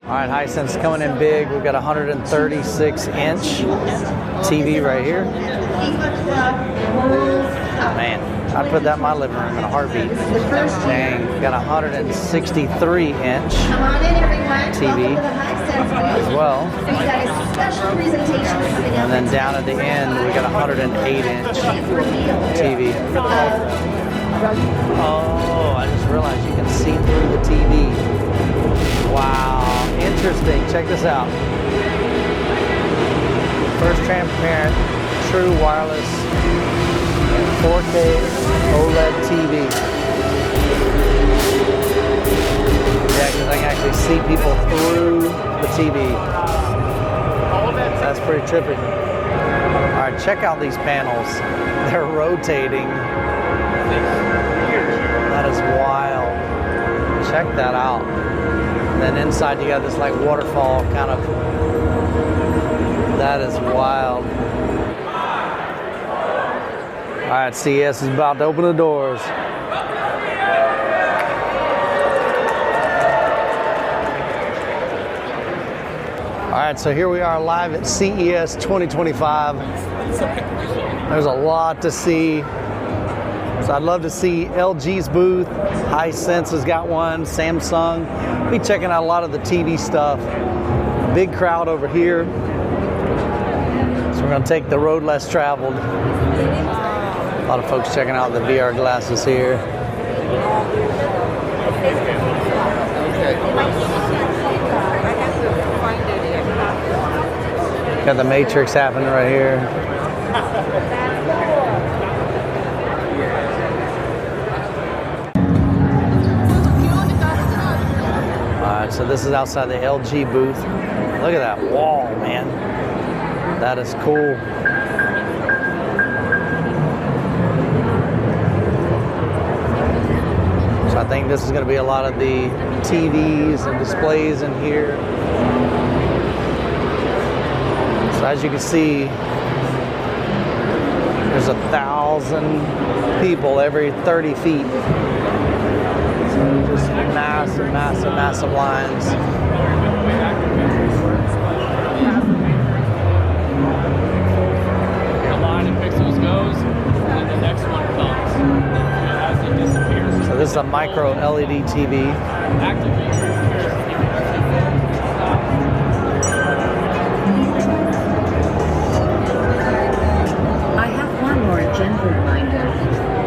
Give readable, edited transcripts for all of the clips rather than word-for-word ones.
All right, Hisense coming in big. We've got a 136-inch TV right here. Man, I'd put that in my living room in a heartbeat. Dang, got a 163-inch TV as well. And then down at the end, we got a 108-inch TV. Oh, I just realized you can see through the TV. Wow, interesting. Check this out. First transparent, true wireless 4K OLED TV. Yeah, because I can actually see people through the TV. That's pretty trippy. All right, check out these panels. They're rotating. That is wild. Check that out. And then inside you got this like waterfall kind of. That is wild. All right, CES is about to open the doors. All right, so here we are live at CES 2025. There's a lot to see. So I'd love to see LG's booth. Hisense has got one. Samsung. Be checking out a lot of the TV stuff. Big crowd over here. So we're going to take the road less traveled. A lot of folks checking out the VR glasses here. Got the Matrix happening right here. Alright, so this is outside the LG booth. Look at that wall, man. That is cool. So I think this is going to be a lot of the TVs and displays in here. So as you can see, there's 1,000 people every 30 feet. So just massive, massive, massive lines. The line of pixels goes, and the next one comes as it disappears. So this is a micro LED TV. Gentle reminder.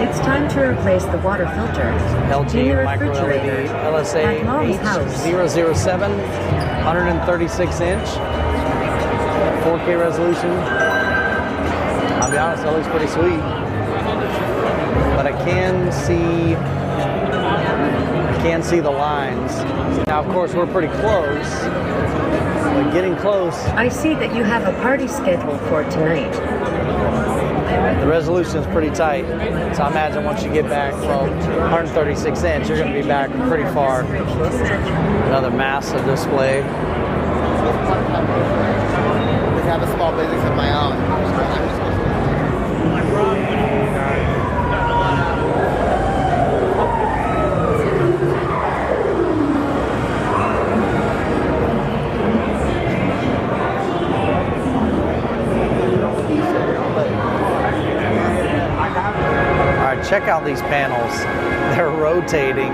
It's time to replace the water filter. LG micro LED LSA H007, 136-inch, 4K resolution. I'll be honest, that looks pretty sweet. But I can see the lines. Now, of course, we're pretty close. But getting close. I see that you have a party scheduled for tonight. The resolution is pretty tight, so I imagine once you get back from 136-inch, you're going to be back pretty far. Another massive display. I have a small business of my own. Check out these panels. They're rotating.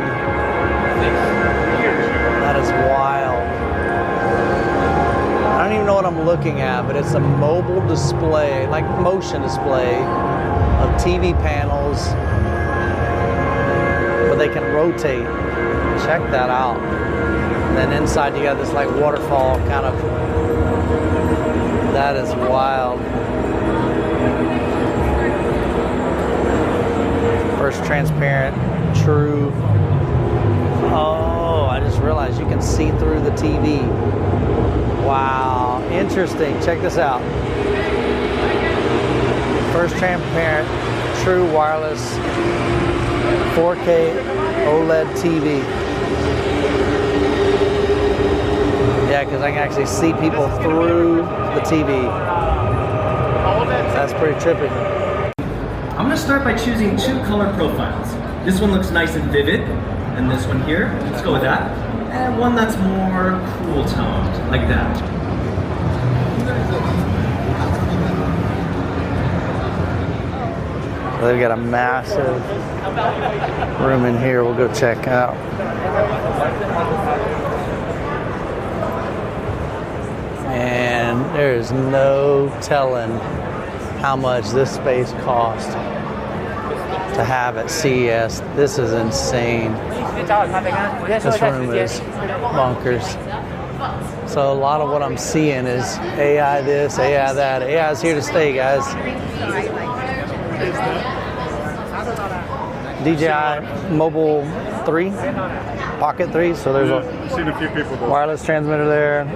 That is wild. I don't even know what I'm looking at, but it's a mobile display, like motion display of TV panels, but they can rotate. Check that out. And then inside you got this like waterfall kind of. That is wild. First transparent, true. Oh, I just realized you can see through the TV. Wow, interesting. Check this out. First transparent, true wireless 4K OLED TV. Yeah, because I can actually see people through the TV. That's pretty trippy. I'm going to start by choosing two color profiles. This one looks nice and vivid, And this one here, let's go with that. And one that's more cool toned, like that. They've got a massive room in here. We'll go check out. And there's no telling how much this space cost to have at CES. This is insane. This room is bonkers. So a lot of what I'm seeing is AI this, AI that. AI is here to stay, guys. DJI Mobile 3, Pocket 3. So there's a seen a few people go. wireless transmitter there.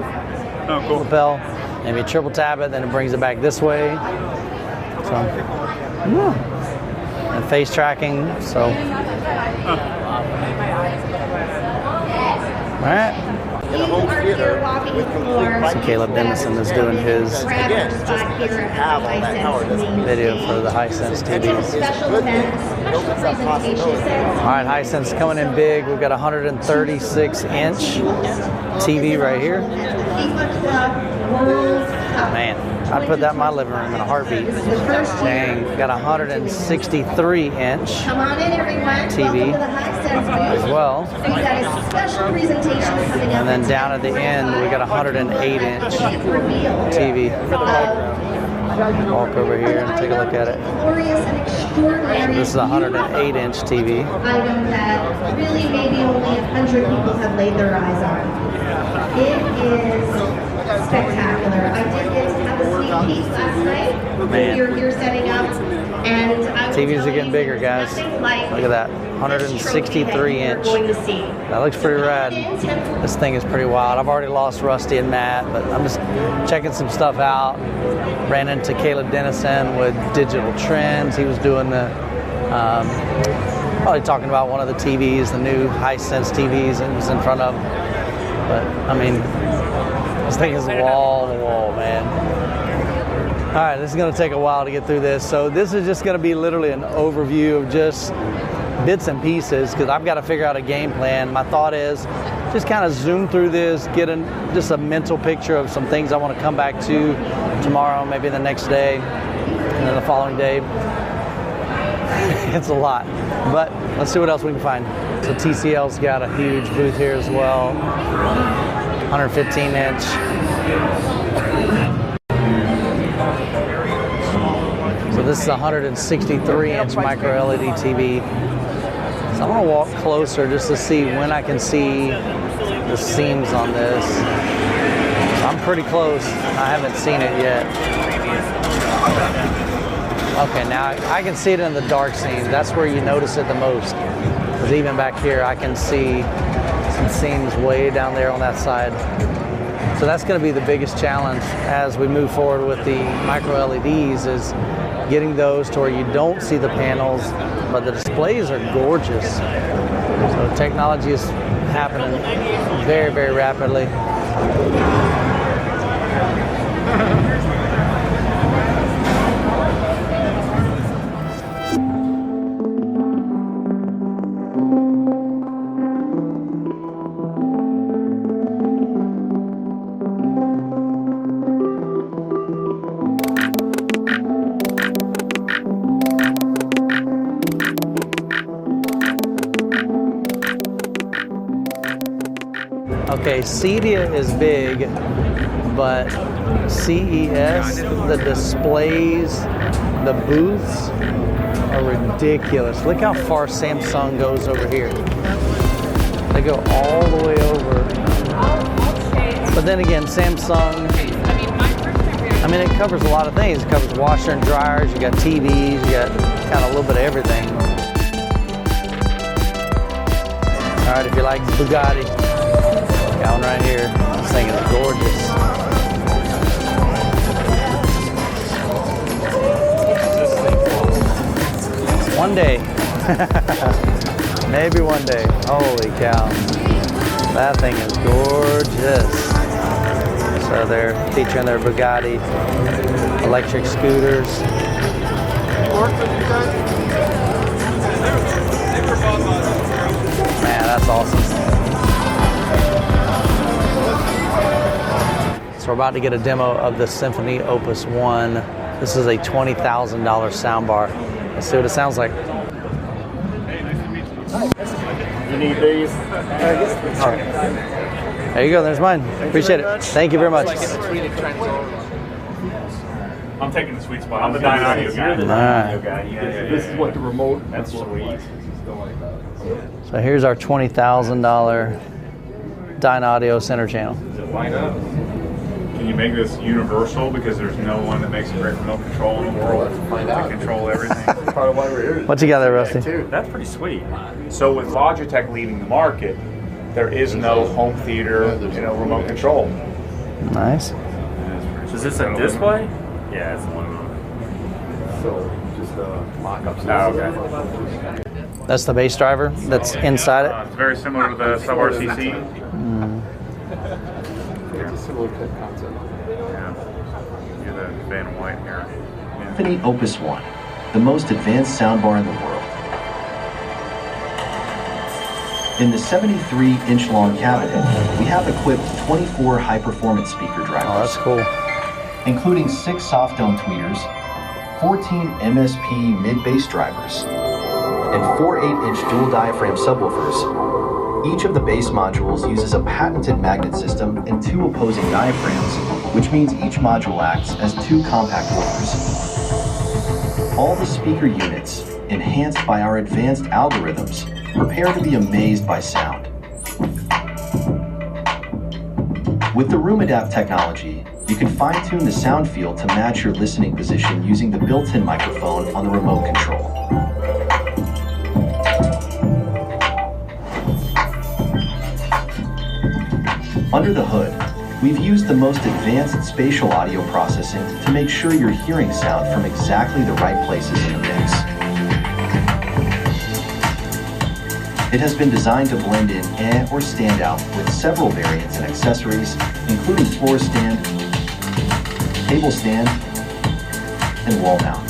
Oh, cool. Lapel. Maybe you triple tap it, then it brings it back this way. So, yeah. And face tracking. So, all right. In a home theater with complete So Caleb Dennison is doing his again, just because you have all that power doesn't mean video for the Hisense TVs. Special events, opens up possibilities. All right, Hisense coming in big. We've got a 136-inch TV right here. Man, I'd put that in my living room in a heartbeat. Dang, got a 163-inch Come on in, everyone. TV Welcome to the Hisense as booth. well. We've got a special presentation coming up. And then down at the end, we got a 108-inch TV. Walk over here and take a look at it. Glorious and extraordinary. This is a 108-inch TV. Item that really maybe only 100 people have laid their eyes on. It is spectacular. I did get to have a sneak peek last night when we were here setting up, and I will TVs tell are getting you, bigger, there's guys. nothing like Look at that, this trophy that 163-inch. you're going to see. That looks pretty rad. This thing is pretty wild. I've already lost Rusty and Matt, but I'm just checking some stuff out. Ran into Caleb Dennison with Digital Trends. He was doing the, probably talking about one of the TVs, the new Hisense TVs it was in front of. But, I mean, this thing is wall to wall, man. All right, this is going to take a while to get through this. So this is just going to be literally an overview of just bits and pieces because I've got to figure out a game plan. My thought is just kind of zoom through this, get just a mental picture of some things I want to come back to tomorrow, maybe the next day, and then the following day. It's a lot, but let's see what else we can find. So TCL's got a huge booth here as well, 115-inch. So this is a 163-inch micro LED TV. So I'm gonna walk closer just to see when I can see the seams on this. So I'm pretty close. I haven't seen it yet. Okay, now I can see it in the dark seams. That's where you notice it the most. Because even back here, I can see some seams way down there on that side. So that's going to be the biggest challenge as we move forward with the micro LEDs is getting those to where you don't see the panels, but the displays are gorgeous. So technology is happening very, very rapidly. Okay, CEDIA is big, but CES, the displays, the booths are ridiculous. Look how far Samsung goes over here. They go all the way over. But then again, Samsung, I mean, it covers a lot of things. It covers washer and dryers, you got TVs, you got kind of a little bit of everything. All right, if you like Bugatti, got one right here. This thing is gorgeous. One day. Maybe one day. Holy cow. That thing is gorgeous. So they're featuring their Bugatti electric scooters. Man, That's awesome. So we're about to get a demo of the Symphony Opus 1. This is a $20,000 soundbar. Let's see what it sounds like. You need these? There you go, there's mine. Appreciate it. Thank you very much. I'm taking the sweet spot. I'm the Dyne Audio guy. This is what the remote. That's sweet. So here's our $20,000 Dyne Audio center channel. Line up. Can you make this universal? Because there's no one that makes a great remote control in the world to control everything. Part of why we're here. What you got there, Rusty? That's pretty sweet. So with Logitech leaving the market, there is no home theater, remote control. Nice. Is this a display? Yeah, it's one of them. So just mock-ups. Oh, okay. That's the bass driver that's inside it. It's very similar to the Sub RCC. It's a similar type concept. Yeah. You're the Van White here. Symphony Opus 1, the most advanced soundbar in the world. In the 73-inch long cabinet, we have equipped 24 high-performance speaker drivers. Oh, that's cool. Including 6 soft dome tweeters, 14 MSP mid-bass drivers, and 4 8-inch dual diaphragm subwoofers. Each of the bass modules uses a patented magnet system and 2 opposing diaphragms, which means each module acts as 2 compact woofers. All the speaker units, enhanced by our advanced algorithms, prepare to be amazed by sound. With the Room Adapt technology, you can fine-tune the sound field to match your listening position using the built-in microphone on the remote control. Under the hood, we've used the most advanced spatial audio processing to make sure you're hearing sound from exactly the right places in the mix. It has been designed to blend in or stand out with several variants and accessories, including floor stand, table stand, and wall mount.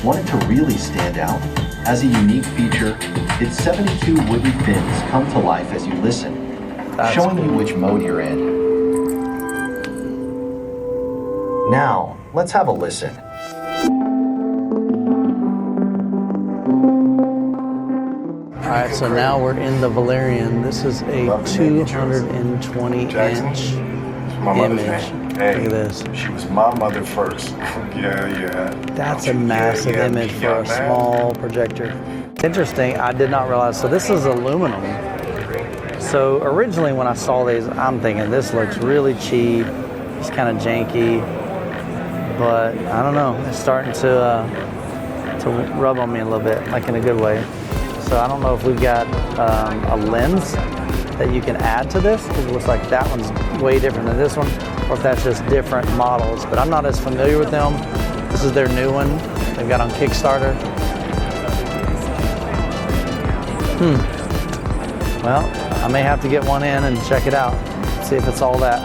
Want it to really stand out? As a unique feature, its 72 wooden fins come to life as you listen, showing you which mode you're in. Now, let's have a listen. All right, so now we're in the Valerian. This is a 220-inch image. Hey, Look at this. She was my mother first. Yeah. That's a massive image for a small projector. It's interesting, I did not realize, so this is aluminum. So originally when I saw these, I'm thinking this looks really cheap, it's kind of janky, but I don't know, it's starting to rub on me a little bit, like in a good way. So I don't know if we've got a lens that you can add to this, because it looks like that one's way different than this one, or if that's just different models, but I'm not as familiar with them. This is their new one they've got on Kickstarter. Well, I may have to get one in and check it out, see if it's all that.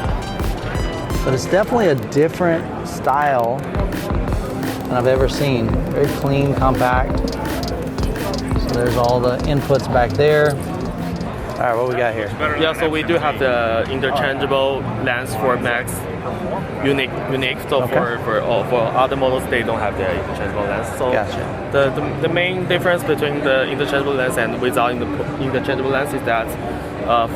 But it's definitely a different style than I've ever seen. Very clean, compact. So there's all the inputs back there. All right, what we got here? Yeah, so we do have the interchangeable lens for Max, unique. So Okay. for other models, they don't have the interchangeable lens. So Gotcha. the main difference between the interchangeable lens and without interchangeable lens is that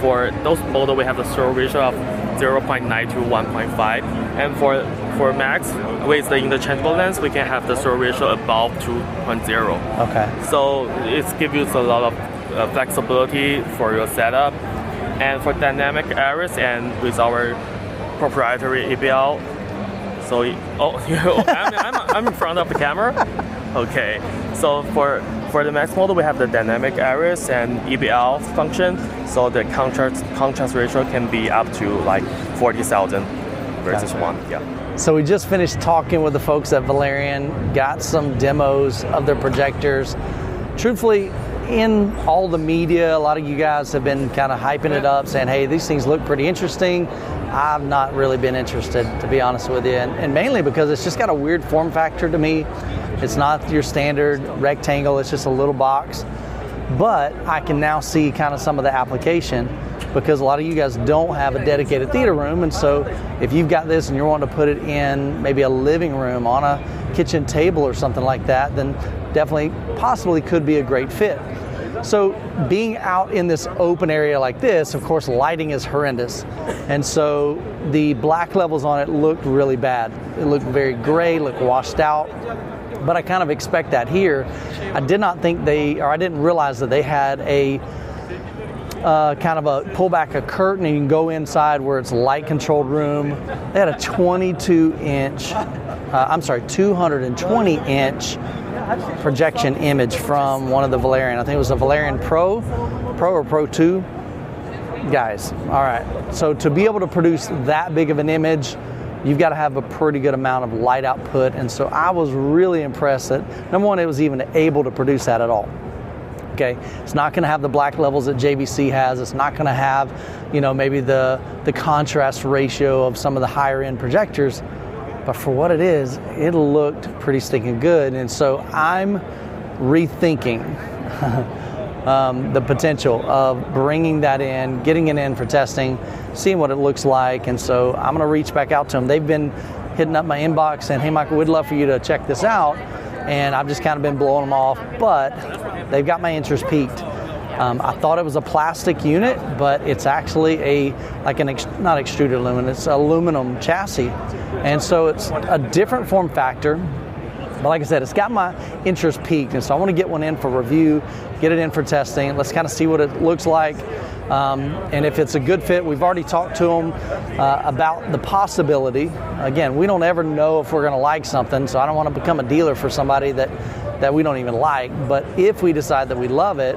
for those models we have the throw ratio of 0.9 to 1.5, and for Max with the interchangeable lens we can have the throw ratio above 2.0. Okay. So it gives you a lot of flexibility for your setup, and for dynamic areas and with our proprietary EBL. So I'm in front of the camera. Okay. So for the Max model we have the dynamic areas and EBL function. So the contrast ratio can be up to like 40,000 versus Gotcha. 1. Yeah. So we just finished talking with the folks at Valerian, got some demos of their projectors. Truthfully, in all the media, a lot of you guys have been kind of hyping it up, saying, hey, these things look pretty interesting. I've not really been interested, to be honest with you, and mainly because it's just got a weird form factor to me. It's not your standard rectangle, it's just a little box. but I can now see kind of some of the application, because a lot of you guys don't have a dedicated theater room. And so if you've got this and you're wanting to put it in maybe a living room on a kitchen table or something like that, then definitely possibly could be a great fit. So being out in this open area like this, of course, lighting is horrendous. And so the black levels on it looked really bad. It looked very gray, looked washed out. But I kind of expect that here. I did not think I didn't realize that they had a kind of a pull back a curtain and you can go inside where it's a light controlled room. They had a 220 inch projection image from one of the Valerian. I think it was a Valerian Pro or Pro 2. Guys, all right. So to be able to produce that big of an image, you've got to have a pretty good amount of light output. And so I was really impressed that, number one, it was even able to produce that at all. Okay, it's not going to have the black levels that JVC has. It's not going to have, maybe the contrast ratio of some of the higher end projectors. But for what it is, it looked pretty stinking good. And so I'm rethinking the potential of bringing that in, getting it in for testing, seeing what it looks like. And so I'm going to reach back out to them. They've been hitting up my inbox saying, hey, Michael, we'd love for you to check this out. And I've just kind of been blowing them off, but they've got my interest piqued. I thought it was a plastic unit, but it's actually not extruded aluminum, it's aluminum chassis. And so it's a different form factor. But like I said, it's got my interest piqued. And so I want to get one in for review, get it in for testing. Let's kind of see what it looks like. And if it's a good fit, we've already talked to them about the possibility. Again, we don't ever know if we're going to like something, so I don't want to become a dealer for somebody that we don't even like. But if we decide that we love it,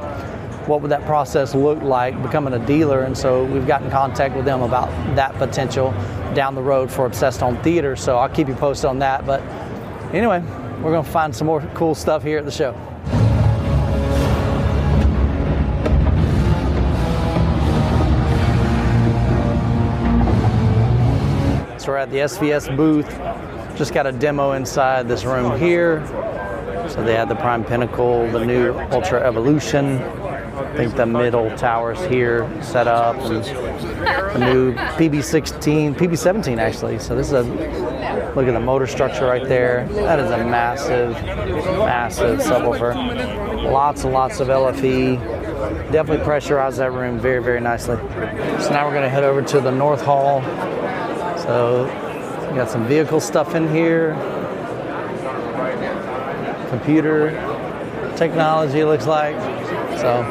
what would that process look like becoming a dealer? And so we've got in contact with them about that potential down the road for Obsessed Home Theater. So I'll keep you posted on that. But anyway, we're going to find some more cool stuff here at the show. So we're at the SVS booth. Just got a demo inside this room here. So they had the Prime Pinnacle, the new Ultra Evolution. I think the middle towers here set up, and the new PB17 actually. So this is look at the motor structure right there. That is a massive subwoofer. Lots and lots of LFE. Definitely pressurized that room very, very nicely. So now we're going to head over to the North Hall. So we got some vehicle stuff in here. Computer technology, it looks like. So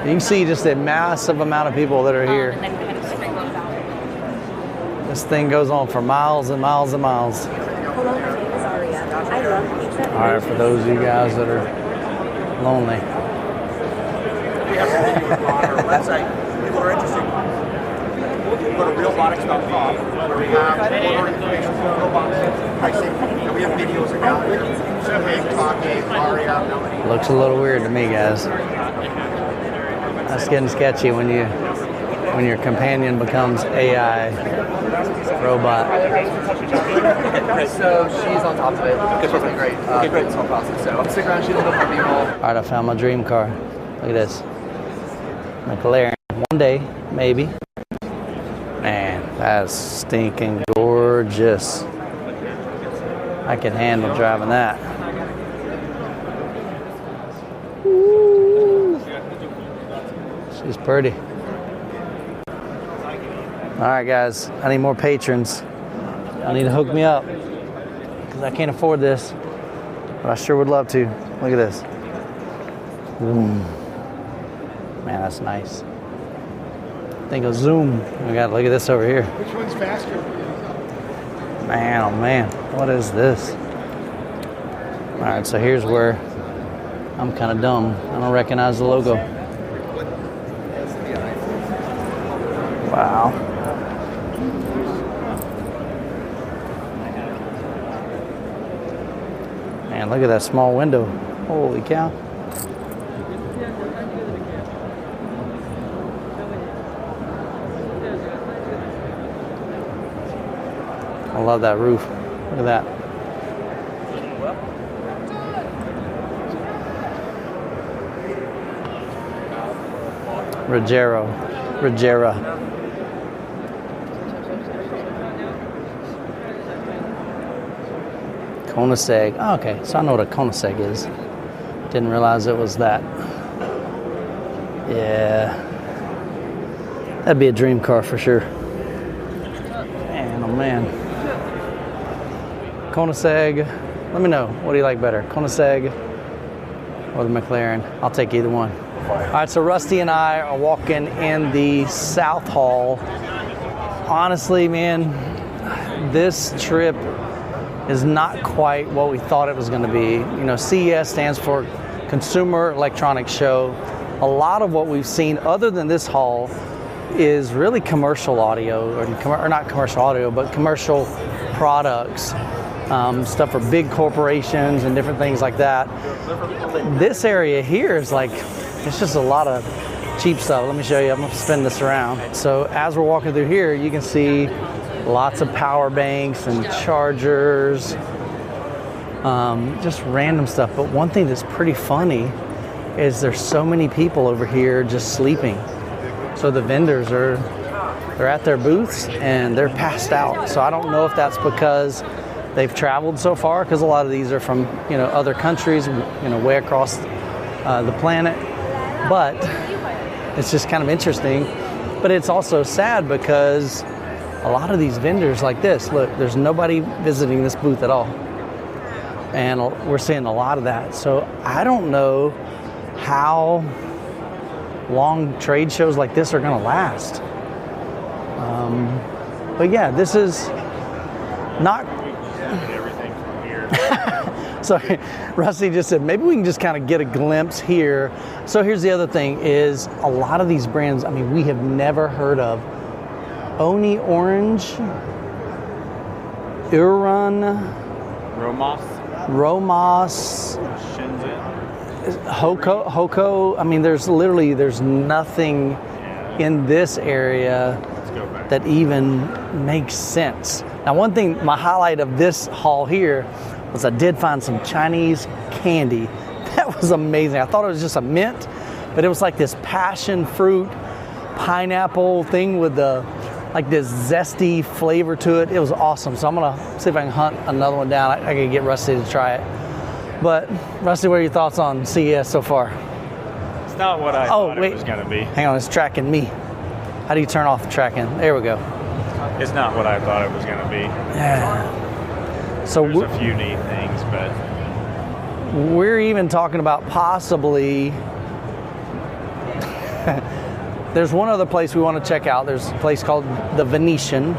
you can see just a massive amount of people that are here. This thing goes on for miles and miles and miles. All right, for those of you guys that are lonely. We have a video on our website. People are interested. Go to realrobotics.com where we have order information for robots, pricing, and we have videos about Shipping, talking, Aria, Melody. Looks a little weird to me, guys. That's getting sketchy when your companion becomes AI robot. So she's on top of it. It's really great. Great this whole process. So stick around, she's a little more B-roll. All right, I found my dream car. Look at this. McLaren. One day, maybe. Man, that's stinking gorgeous. I can handle driving that. Woo. She's pretty. All right, guys, I need more patrons. I need to hook me up because I can't afford this, but I sure would love to. Look at this. Man, that's nice. Think of zoom. We got look at this over here. Which one's faster? Man, oh man, what is this? All right, so here's where I'm kind of dumb. I don't recognize the logo. Wow. Man, look at that small window. Holy cow. I love that roof. Look at that. Rogera. Koenigsegg. Oh, okay, so I know what a Koenigsegg is. Didn't realize it was that. Yeah. That'd be a dream car for sure. Man, oh man. Koenigsegg. Let me know. What do you like better? Koenigsegg or the McLaren? I'll take either one. All right, so Rusty and I are walking in the South Hall. Honestly, man, this trip is not quite what we thought it was going to be. You know, CES stands for Consumer Electronics Show. A lot of what we've seen, other than this hall, is really commercial audio, or not commercial audio, but commercial products. Stuff for big corporations and different things like that. This area here is like, it's just a lot of cheap stuff. Let me show you. I'm going to spin this around. So as we're walking through here, you can see lots of power banks and chargers, just random stuff. But one thing that's pretty funny is there's so many people over here just sleeping. So the vendors they're at their booths and they're passed out. So I don't know if that's because they've traveled so far, because a lot of these are from, you know, other countries, you know, way across the planet. But it's just kind of interesting. But it's also sad because a lot of these vendors like this, look, there's nobody visiting this booth at all. And we're seeing a lot of that. So I don't know how long trade shows like this are going to last. But yeah, this is not... Everything from here. Sorry, Rusty just said maybe we can just kind of get a glimpse here. So here's the other thing is a lot of these brands, I mean, we have never heard of. Oni Orange, Uran, Romos, Hoko. I mean, there's nothing in this area that even makes sense. Now, one thing, my highlight of this haul here was I did find some Chinese candy. That was amazing. I thought it was just a mint, but it was like this passion fruit pineapple thing with like this zesty flavor to it. It was awesome. So I'm gonna see if I can hunt another one down. I can get Rusty to try it. But Rusty, what are your thoughts on CES so far? It's not what I thought it was gonna be. Hang on, it's tracking me. How do you turn off the tracking? There we go. It's not what I thought it was gonna be. Yeah. So there's a few neat things, but we're even talking about possibly there's one other place we want to check out. There's a place called the Venetian.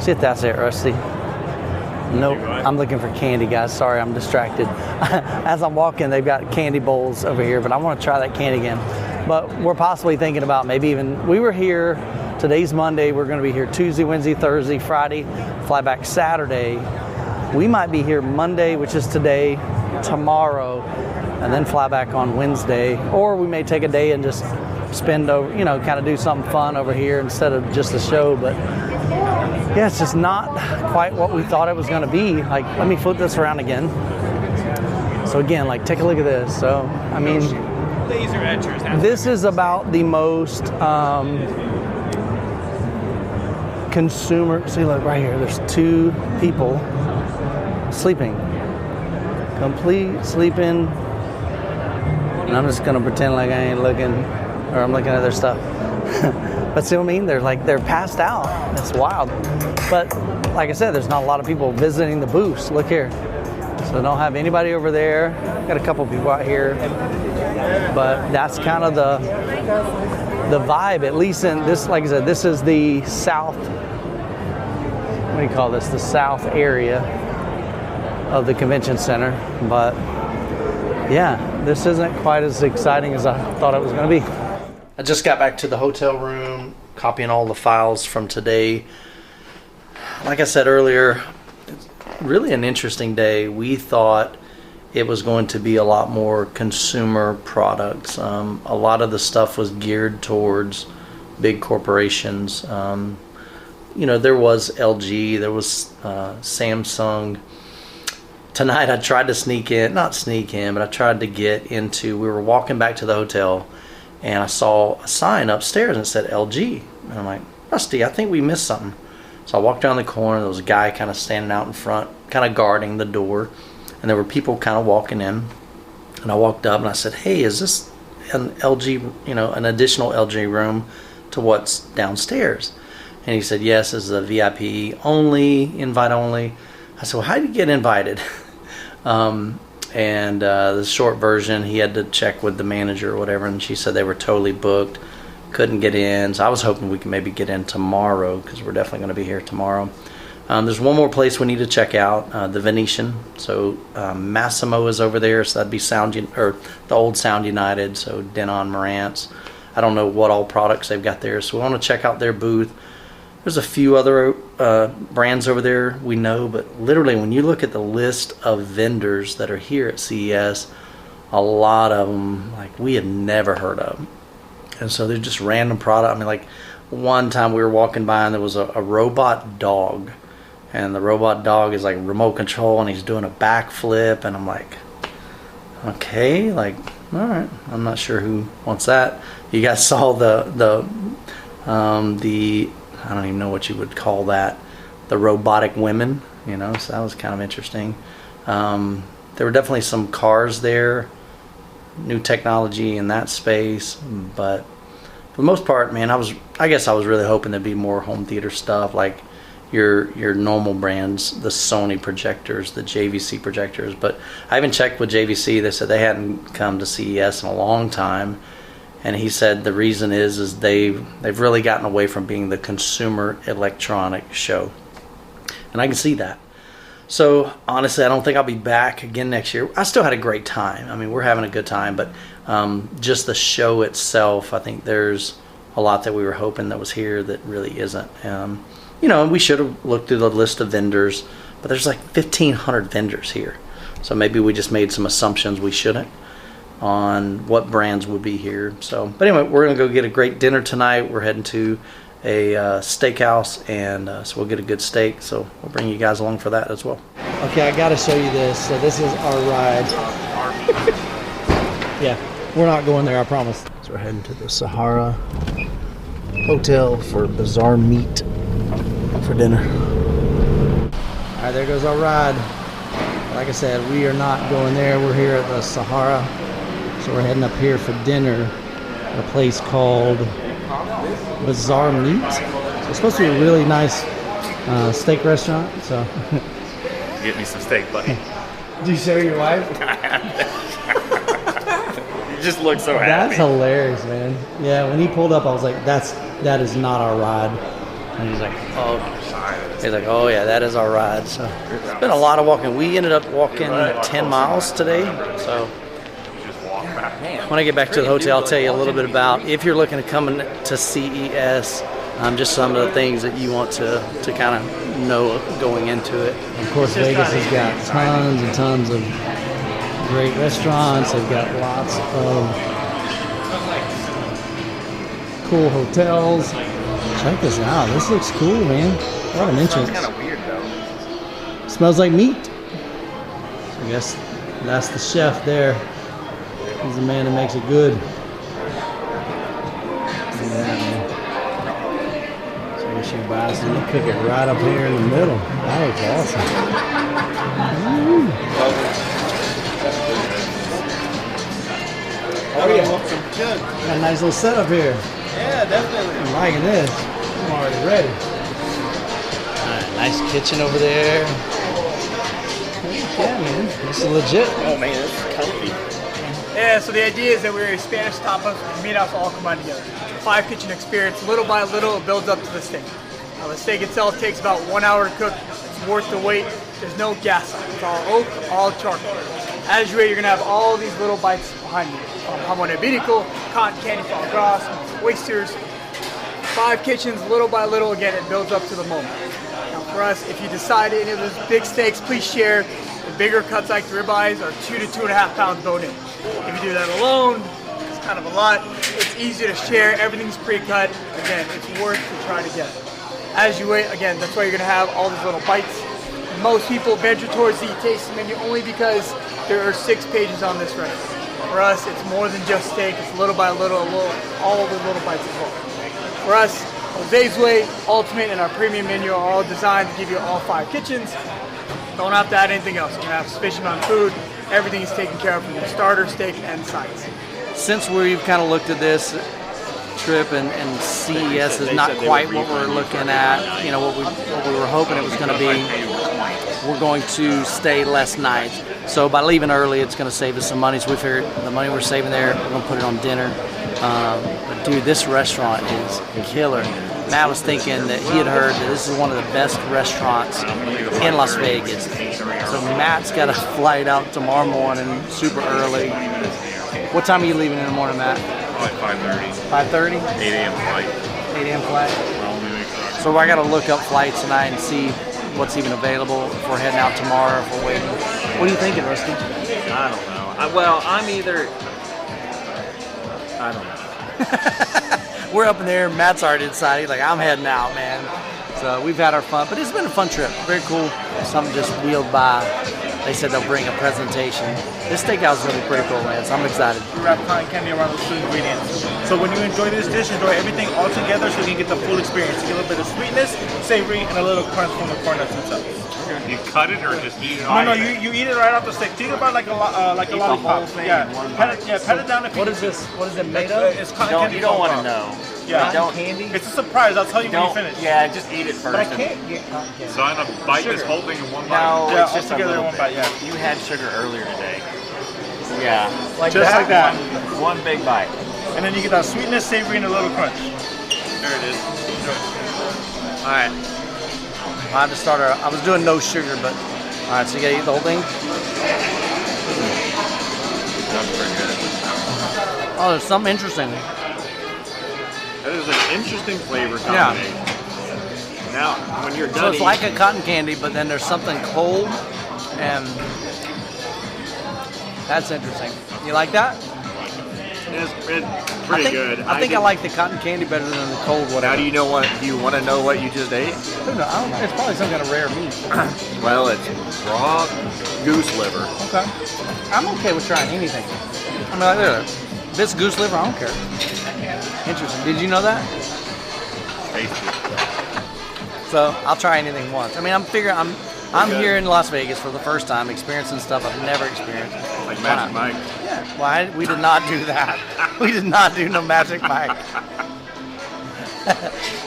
See if that's it, Rusty. Nope, I'm looking for candy, guys. Sorry, I'm distracted. As I'm walking, they've got candy bowls over here, but I want to try that candy again. But we're possibly thinking about maybe even, we were here, today's Monday, we're going to be here Tuesday, Wednesday, Thursday, Friday, fly back Saturday. We might be here Monday, which is today, tomorrow, and then fly back on Wednesday. Or we may take a day and just spend over, you know, kind of do something fun over here instead of just a show. But yeah, it's just not quite what we thought it was going to be. Like, let me flip this around again. So again, like, take a look at this. So, I mean, laser etchers. This is about the most consumer. See, look right here. There's two people sleeping, complete sleeping. And I'm just gonna pretend like I ain't looking, or I'm looking at their stuff. But see what I mean? They're passed out. It's wild. But like I said, there's not a lot of people visiting the booths. Look here. So don't have anybody over there. Got a couple people out here. But that's kind of the vibe, at least in this, like I said, this is the south, what do you call this? The south area of the convention center. But yeah, this isn't quite as exciting as I thought it was going to be. I just got back to the hotel room, copying all the files from today. Like I said earlier, it's really an interesting day. We thought it was going to be a lot more consumer products. A lot of the stuff was geared towards big corporations. You know, there was LG, there was Samsung. Tonight I tried to not sneak in, but I tried to get into, we were walking back to the hotel, and I saw a sign upstairs and it said LG. And I'm like, Rusty, I think we missed something. So I walked around the corner. There was a guy kind of standing out in front, kind of guarding the door. And there were people kind of walking in. And I walked up and I said, hey, is this an LG, you know, an additional LG room to what's downstairs? And he said, yes, this is a VIP only, invite only. I said, well, how did you get invited? The short version, he had to check with the manager or whatever, and she said they were totally booked, couldn't get in. So I was hoping we could maybe get in tomorrow, because we're definitely going to be here tomorrow. There's one more place we need to check out, the Venetian. So Massimo is over there, so that'd be the old Sound United, so Denon, Marantz. I don't know what all products they've got there, so we want to check out their booth. There's a few other brands over there we know, but literally when you look at the list of vendors that are here at CES, a lot of them like we had never heard of. And so they're just random product. I mean, like one time we were walking by and there was a robot dog, and the robot dog is like remote control and he's doing a backflip, and I'm like, okay, like, all right, I'm not sure who wants that. You guys saw the I don't even know what you would call that, the robotic women, you know, so that was kind of interesting. There were definitely some cars there, new technology in that space, but for the most part, man, I guess I was really hoping there'd be more home theater stuff, like your normal brands, the Sony projectors, the JVC projectors. But I even checked with JVC. They said they hadn't come to CES in a long time. And he said the reason is they've really gotten away from being the consumer electronic show. And I can see that. So honestly, I don't think I'll be back again next year. I still had a great time. I mean, we're having a good time, but just the show itself, I think there's a lot that we were hoping that was here that really isn't. You know, we should have looked through the list of vendors, but there's like 1,500 vendors here. So maybe we just made some assumptions we shouldn't on what brands would be here. So, but anyway, we're gonna go get a great dinner tonight. We're heading to a steakhouse, and so we'll get a good steak. So we'll bring you guys along for that as well. Okay, I gotta show you this. So this is our ride. Yeah, we're not going there, I promise. So we're heading to the Sahara Hotel for Bizarre Meat for dinner. All right, there goes our ride. Like I said, we are not going there. We're here at the Sahara. So we're heading up here for dinner at a place called Bizarre Meat. So it's supposed to be a really nice steak restaurant. So Get me some steak, buddy. do you share your wife? You just look so happy. That's hilarious, man. Yeah, when he pulled up, I was like, that is not our ride. And he's like, oh. He's like, oh yeah, that is our ride. So it's been a lot of walking. We ended up walking 10 miles today. So when I get back to the hotel, I'll tell you a little bit about, if you're looking to come to CES, just some of the things that you want to kind of know going into it. Of course, Vegas has got tons and tons of great restaurants. They've got lots of cool hotels. Check this out. This looks cool, man. What an entrance. Kind of weird though. Smells like meat. So I guess that's the chef there. He's the man that makes it good. Look at that, man. So I guess you buy some, you cook it right up here in the middle. That looks awesome. Ooh. Oh yeah, good. Got a nice little setup here. Yeah, definitely. I'm liking this. I'm already ready. Alright, nice kitchen over there. Yeah, man. This is legit. Oh man, this is comfy. Yeah, so the idea is that we're a Spanish tapas and meat house all combined together. 5 kitchen experience, little by little it builds up to the steak. Now the steak itself takes about 1 hour to cook. It's worth the wait. There's no gas on it. It's all oak, all charcoal. As you wait, you're gonna have all these little bites behind you. Jamon iberico, cotton candy, foie gras, oysters. 5 kitchens, little by little, again, it builds up to the moment. Now for us, if you decide any of those big steaks, please share. The bigger cuts like the ribeyes are 2 to 2.5 pounds bone in. If you do that alone, it's kind of a lot. It's easy to share, everything's pre-cut. Again, it's worth to try to get. As you wait, again, that's why you're gonna have all these little bites. Most people venture towards the tasting menu only because there are 6 pages on this recipe. For us, it's more than just steak. It's little by little, all the little bites as well. For us, Jose's Way, Ultimate, and our premium menu are all designed to give you all 5 kitchens. Don't have to add anything else. You can have sufficient amount of food. Everything is taken care of from your starter, steak, and sides. Since we've kind of looked at this trip and CES is not quite what we're looking at, you know, what we were hoping it was going to be, we're going to stay less nights. So by leaving early, it's going to save us some money. So we figured the money we're saving there, we're going to put it on dinner. But dude, this restaurant is killer. Matt was thinking that he had heard that this is one of the best restaurants in Las Vegas. So Matt's got a flight out tomorrow morning, super early. What time are you leaving in the morning, Matt? Like 5:30. 5:30? 8 a.m. flight. 8 a.m. flight. So I got to look up flights tonight and see what's even available if we're heading out tomorrow, if we're waiting. What are you thinking, Rusty? I don't know. Well, I'm either. I don't know. We're up in there. Matt's already decided. He's like, I'm heading out, man. So we've had our fun, but it's been a fun trip. Very cool. Something just wheeled by. They said they'll bring a presentation. This steakhouse is going to be pretty cool, man, so I'm excited. We wrap cotton candy around those 2 ingredients. So when you enjoy this dish, enjoy everything all together so you can get the full experience. You get a little bit of sweetness, savory, and a little crunch from the corn nuts themselves. You cut it or just eat it? No, you eat it right off the stick. Think about it like a lollipop. Yeah, pat it down. What is this? What is it made of? It's cotton candy. You don't want to know. Yeah, candy. It's a surprise. I'll tell you when you finish. Yeah, just eat it first. But I can't get cotton candy. So I'm gonna bite this whole thing in one bite. No, yeah, it's just all together in one bit. bite. Yeah. You had sugar earlier today. Yeah, Just like that. One big bite. And then you get that sweetness, savory, and a little crunch. There it is. All right. I have to start I was doing no sugar, but all right. So you gotta eat the whole thing. That's pretty good. Oh, there's something interesting. That is an interesting flavor combination. Yeah. Now, when you're done, So it's like a cotton candy, but then there's something cold, and that's interesting. You like that? it's pretty good. I think I like the cotton candy better than the cold whatever. How do you know what? Do you want to know what you just ate? Who knows? I don't know. It's probably some kind of rare meat. Well, it's raw goose liver. Okay. I'm okay with trying anything. I mean, like this. This goose liver, I don't care. Interesting. Did you know that? Tasty. So I'll try anything once. I mean, I'm here in Las Vegas for the first time, experiencing stuff I've never experienced. Like Magic Mike. Yeah. Well, we did not do that. We did not do no Magic Mike.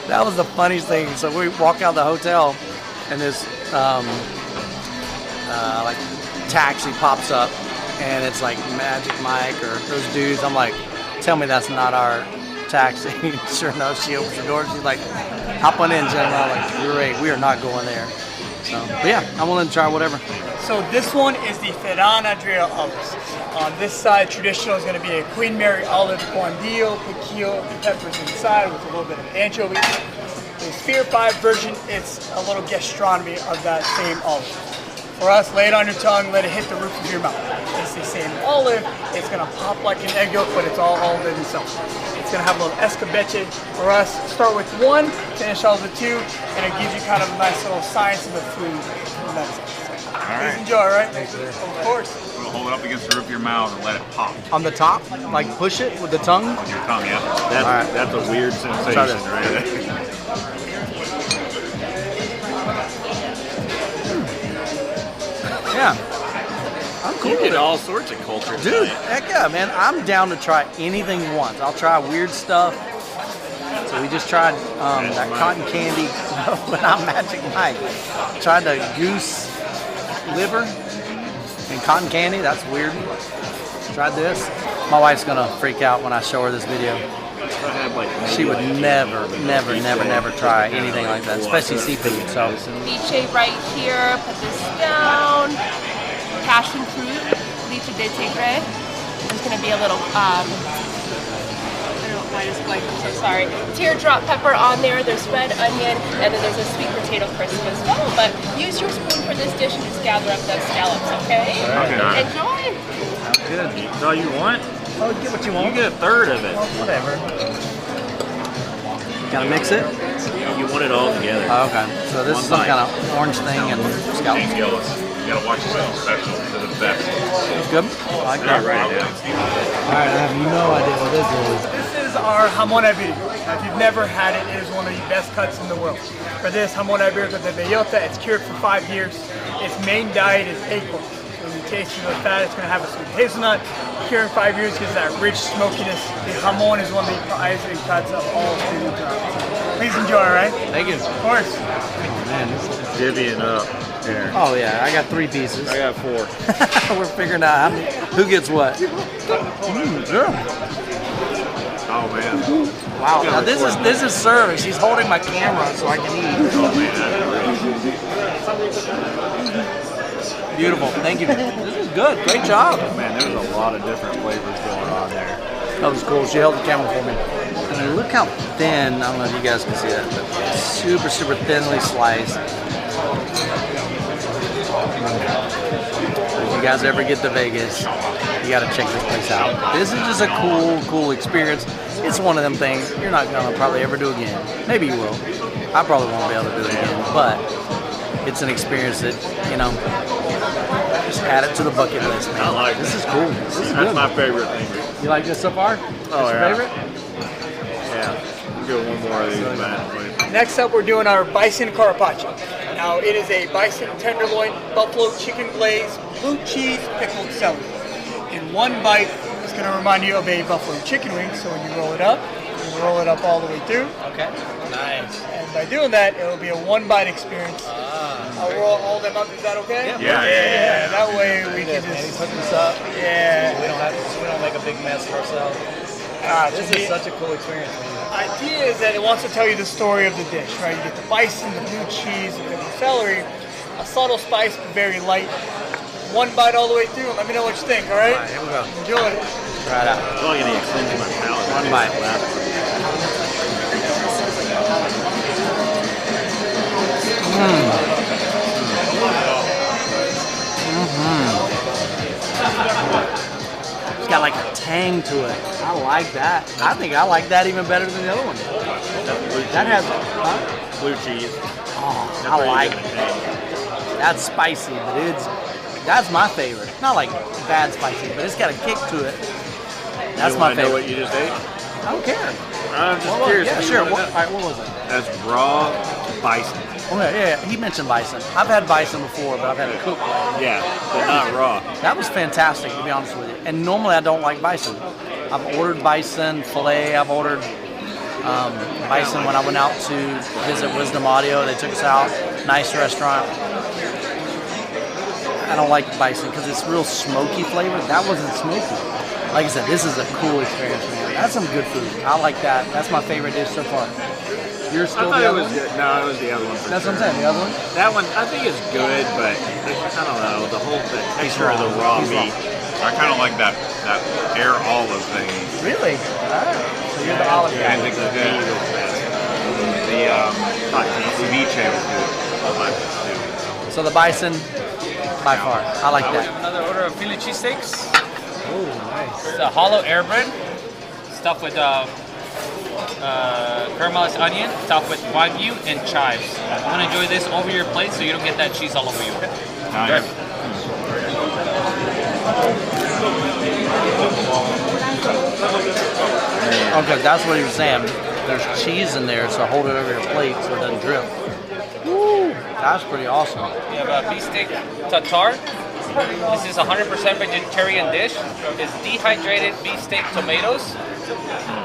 That was the funniest thing. So we walk out of the hotel, and this like taxi pops up, and it's like Magic Mike or those dudes. I'm like, tell me that's not our taxi. Sure enough, she opens the door. She's like, hop on in, gentlemen. I'm like, great. We are not going there. So, but yeah, I'm willing to try whatever. So this one is the Ferran Adria olives. On this side, traditional is going to be a Queen Mary olive, guandillo, piquillo, peppers inside with a little bit of anchovy. The Sphere 5 version, it's a little gastronomy of that same olive. For us, lay it on your tongue, let it hit the roof of your mouth. It's the same olive. It's going to pop like an egg yolk, but it's all olive itself. It's going to have a little escabeche. For us, start with 1, finish off with 2, and it gives you kind of a nice little science of the food. Please enjoy, all right? Of course. We'll hold it up against the roof of your mouth and let it pop. On the top, like push it with the tongue? On your tongue, yeah. That's a weird sensation, right? Yeah. I'm cool. You with did it. all sorts of culture. Dude, heck yeah, man. I'm down to try anything once. I'll try weird stuff. So we just tried that cotton candy, but not Magic Mike. Tried the goose liver and cotton candy. That's weird. Tried this. My wife's gonna freak out when I show her this video. She would never try anything like that, especially seafood. So Leche right here. Put this down. Passion fruit, leche de tigre. There's gonna be a little I just blanked, I'm so sorry. Teardrop pepper on there, there's red onion, and then there's a sweet potato crisp as well. But use your spoon for this dish and just gather up those scallops, okay? Okay. Enjoy! good. That's all you want? Oh, get what you want. You get a third of it. Oh, whatever. Gotta mix it? You want it all together. Oh, okay. So this is some kind of orange thing and scallops. You gotta watch yourself special. are the best. It's good. I like that. Right now. All right, I have no idea what this is. This is our jamón ibérico. Now, if you've never had it, it is one of the best cuts in the world. For this jamón ibérico de bellota, it's cured for 5 years. Its main diet is acorn. So when you taste the fat, it's going to have a sweet hazelnut. Curing 5 years gives that rich smokiness. The jamón is one of the prized cuts of all food. Please enjoy, all right? Thank you. Of course. Man, this is Divvying up here. Oh yeah, I got 3 pieces. I got 4. We're figuring out who gets what. Yeah. Oh man. Wow. Now this is service. He's holding my camera so I can eat. Oh man. Beautiful. Thank you. This is good. Great job. Man, there's a lot of different flavors going on there. That was cool. She held the camera for me. And look how thin. I don't know if you guys can see that, but super, super thinly sliced. If you guys ever get to Vegas, you got to check this place out. This is just a cool experience. It's one of them things you're not going to probably ever do again. Maybe you will. I probably won't be able to do it again, but it's an experience that, you know, just add it to the bucket list, man. I like this. Is cool. This is That's good. my favorite thing. You like this so far? Oh, That's yeah. your favorite? Yeah. We'll do one more of these, man, please. Next up, we're doing our bison carpaccio. Now, it is a bison tenderloin, buffalo chicken glaze, blue cheese, pickled celery. In one bite, it's going to remind you of a buffalo chicken wing, so when you roll it up all the way through. Okay. Nice. And by doing that, it will be a one-bite experience. I'll roll all them up. Is that okay? Yeah. That way we can just put this up. Yeah. We don't make a big mess of ourselves. This is such a cool experience, man. The idea is that it wants to tell you the story of the dish, right? You get the bison, the blue cheese, and the celery, a subtle spice, but very light. One bite all the way through, and let me know what you think, all right? All right, here we go. Enjoy it. Try it out. I'm going to extend my palate. One bite. It's got like a tang to it. I like that. I think I like that even better than the other one. That has blue cheese. Oh, I like it. That's spicy, but that's my favorite. Not like bad spicy, but it's got a kick to it. That's my favorite. Know what you just ate? I don't care. I'm just curious. Yeah, sure. All right, what was it? That's raw bison. Oh, yeah, he mentioned bison. I've had bison before, but I've had it cooked. Yeah, but not raw. That was fantastic, to be honest with you. And normally I don't like bison. I've ordered bison filet. I've ordered bison when I went out to visit Wisdom Audio. They took us out. Nice restaurant. I don't like bison because it's real smoky flavor. That wasn't smoky. Like I said, this is a cool experience, man. That's some good food. I like that. That's my favorite dish so far. You're still I thought the it other was one? good. No, it was the other one. That's sure. what I'm saying. The other one? That one, I think it's good, but I don't know. The texture of the raw meat. I kind of like that air olive thing. Really? So you're the olive guy. I think the meat is best. The ceviche was good. So the bison, by far. I like that. Another order of Philly cheesesteaks. Oh, nice. It's a hollow air bread, stuffed with caramelized onion, topped with wagyu and chives. I'm gonna enjoy this over your plate so you don't get that cheese all over you. Nice. Okay, that's what he was saying. There's cheese in there, so hold it over your plate so it doesn't drip. Woo! That's pretty awesome. We have a beef steak tartare. This is 100% vegetarian dish. It's dehydrated beef steak tomatoes,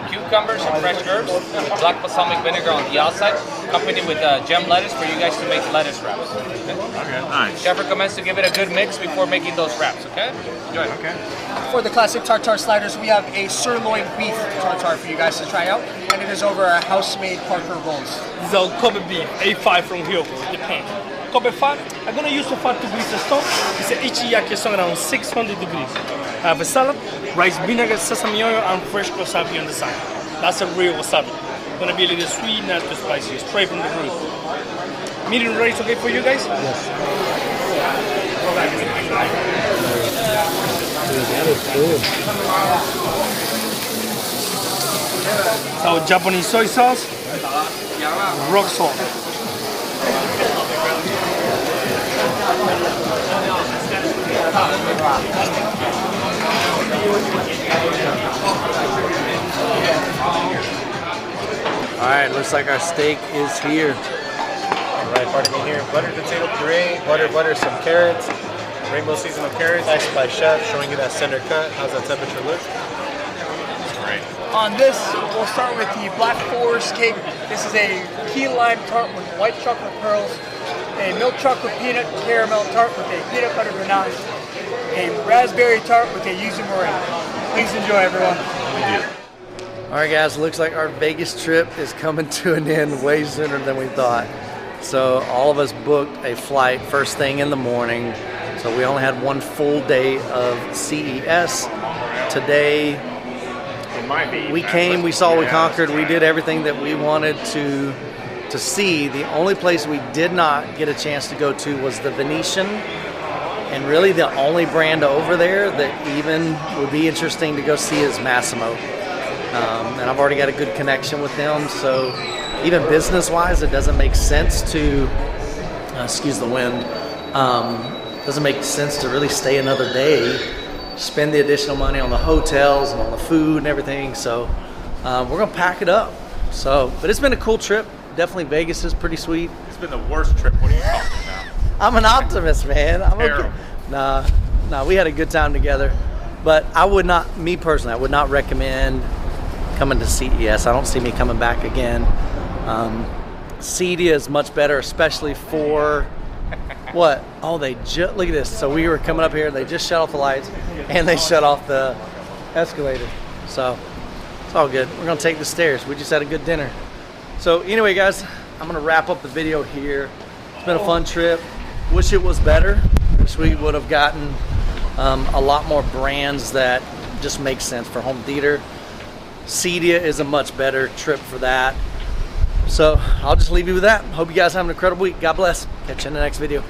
cucumbers and fresh herbs, black balsamic vinegar on the outside, accompanied with gem lettuce for you guys to make lettuce wraps. Okay, nice. Chef recommends to give it a good mix before making those wraps, okay? Enjoy. Okay. For the classic tartare sliders, we have a sirloin beef tartare for you guys to try out, and it is over our house-made Parker rolls. This is our Kobe beef, A5 from Hyogo, Japan. Kobe fat, I'm gonna use the fat to grease the stove. It's an ichiyaki song around 600 degrees. I have a salad, rice vinegar, sesame oil, and fresh wasabi on the side. That's a real wasabi. Gonna be a little sweet, not too spicy, straight from the root. Medium rare is okay for you guys? Yes. So Japanese soy sauce, rock salt. All right, looks like our steak is here. Right, part of me here. Buttered potato puree, butter, some carrots, rainbow seasonal carrots, iced by chef, showing you that center cut. How's that temperature look? It's great. On this, we'll start with the Black Forest cake. This is a key lime tart with white chocolate pearls, a milk chocolate peanut caramel tart with a peanut butter ganache, a raspberry tart with a yuzu meringue. Please enjoy, everyone. All right, guys, looks like our Vegas trip is coming to an end way sooner than we thought. So all of us booked a flight first thing in the morning. So we only had one full day of CES. Today, we came, we saw, we conquered, we did everything that we wanted to see. The only place we did not get a chance to go to was the Venetian. And really the only brand over there that even would be interesting to go see is Massimo. And I've already got a good connection with them, so even business-wise, it doesn't make sense to, excuse the wind, doesn't make sense to really stay another day, spend the additional money on the hotels and on the food and everything, so we're gonna pack it up. So, but it's been a cool trip. Definitely Vegas is pretty sweet. It's been the worst trip. What are you talking about? I'm an optimist, man. I'm okay. Nah, we had a good time together. But I would not, me personally, I would not recommend coming to CES. I don't see me coming back again. CEDIA is much better, especially for what? Oh, look at this. So we were coming up here, they just shut off the lights and they shut off the escalator. So it's all good. We're gonna take the stairs. We just had a good dinner. So anyway, guys, I'm gonna wrap up the video here. It's been a fun trip. Wish it was better. Wish we would have gotten a lot more brands that just make sense for home theater. CEDIA is a much better trip for that. So I'll just leave you with that. Hope you guys have an incredible week. God bless. Catch you in the next video.